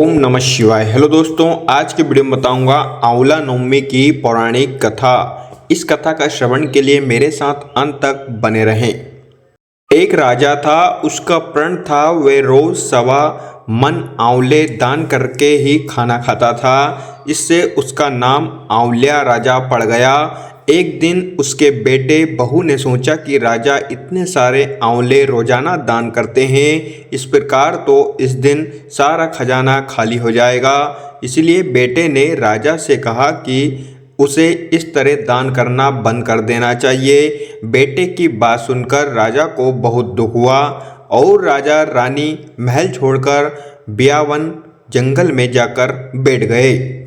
ओम नमः शिवाय। हेलो दोस्तों, आज के वीडियो में बताऊंगा आंवला नवमी की पौराणिक कथा। इस कथा का श्रवण के लिए मेरे साथ अंत तक बने रहें। एक राजा था, उसका प्रण था वह रोज 1.25 मन आंवले दान करके ही खाना खाता था। इससे उसका नाम आंवलिया राजा पड़ गया। एक दिन उसके बेटे बहू ने सोचा कि राजा इतने सारे आंवले रोजाना दान करते हैं, इस प्रकार तो इस दिन सारा खजाना खाली हो जाएगा। इसलिए बेटे ने राजा से कहा कि उसे इस तरह दान करना बंद कर देना चाहिए। बेटे की बात सुनकर राजा को बहुत दुख हुआ और राजा रानी महल छोड़कर बियावन जंगल में जाकर बैठ गए।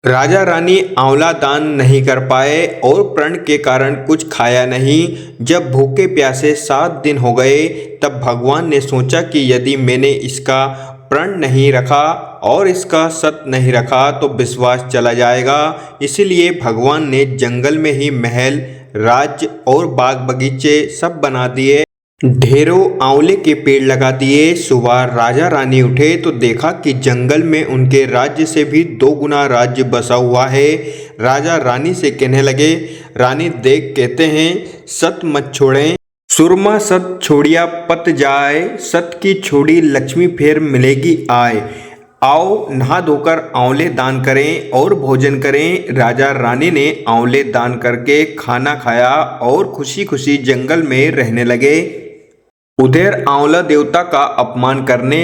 राजा रानी आंवला दान नहीं कर पाए और प्रण के कारण कुछ खाया नहीं। जब भूखे प्यासे 7 दिन हो गए तब भगवान ने सोचा कि यदि मैंने इसका प्रण नहीं रखा और इसका सत नहीं रखा तो विश्वास चला जाएगा। इसीलिए भगवान ने जंगल में ही महल, राज्य और बाग बगीचे सब बना दिए। ढेरों आंवले के पेड़ लगा दिए। सुबह राजा रानी उठे तो देखा कि जंगल में उनके राज्य से भी 2 गुना राज्य बसा हुआ है। राजा रानी से कहने लगे, रानी देख कहते हैं सत मत छोड़ें, सुरमा सत छोड़िया पत जाए, सत की छोड़ी लक्ष्मी फिर मिलेगी आए। आओ नहा धोकर आंवले दान करें और भोजन करें। राजा रानी ने आंवले दान करके खाना खाया और खुशी खुशी जंगल में रहने लगे। उधर आंवला देवता का अपमान करने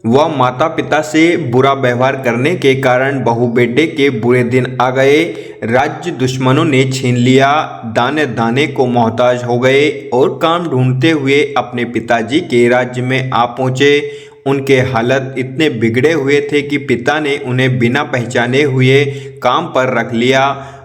व माता पिता से बुरा व्यवहार करने के कारण बहू बेटे के बुरे दिन आ गए। राज्य दुश्मनों ने छीन लिया, दाने दाने को मोहताज हो गए और काम ढूंढते हुए अपने पिताजी के राज्य में आ पहुँचे। उनके हालत इतने बिगड़े हुए थे कि पिता ने उन्हें बिना पहचाने हुए काम पर रख लिया।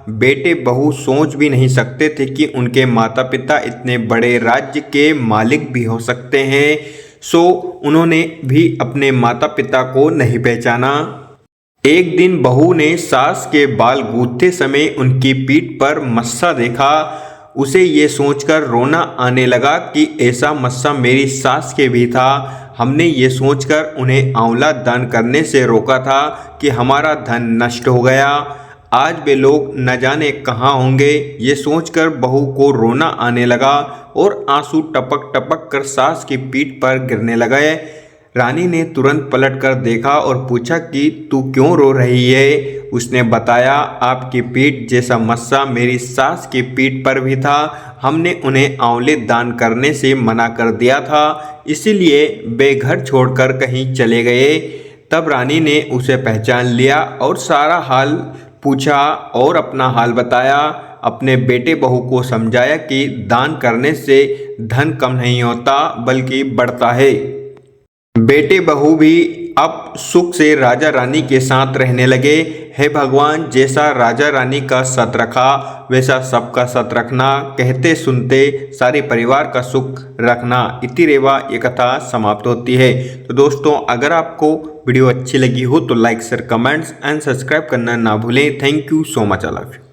बेटे बहू सोच भी नहीं सकते थे कि उनके माता पिता इतने बड़े राज्य के मालिक भी हो सकते हैं। सो उन्होंने भी अपने माता पिता को नहीं पहचाना। एक दिन बहू ने सास के बाल गूंथते समय उनकी पीठ पर मस्सा देखा। उसे ये सोचकर रोना आने लगा कि ऐसा मस्सा मेरी सास के भी था। हमने ये सोचकर उन्हें आंवला दान करने से रोका था कि हमारा धन नष्ट हो गया। आज वे लोग न जाने कहाँ होंगे। ये सोचकर बहू को रोना आने लगा और आंसू टपक टपक कर सास की पीठ पर गिरने लगे। रानी ने तुरंत पलट कर देखा और पूछा कि तू क्यों रो रही है। उसने बताया, आपकी पीठ जैसा मस्सा मेरी सास की पीठ पर भी था। हमने उन्हें आंवले दान करने से मना कर दिया था, इसीलिए वे घर छोड़कर कहीं चले गए। तब रानी ने उसे पहचान लिया और सारा हाल पूछा और अपना हाल बताया। अपने बेटे बहू को समझाया कि दान करने से धन कम नहीं होता बल्कि बढ़ता है। बेटे बहू भी अब सुख से राजा रानी के साथ रहने लगे। हे भगवान, जैसा राजा रानी का सत रखा वैसा सबका सत रखना, कहते सुनते सारे परिवार का सुख रखना। इति रेवा ये कथा समाप्त होती है। तो दोस्तों, अगर आपको वीडियो अच्छी लगी हो तो like share comments and subscribe करना ना भूलें। Thank you so much. I love you.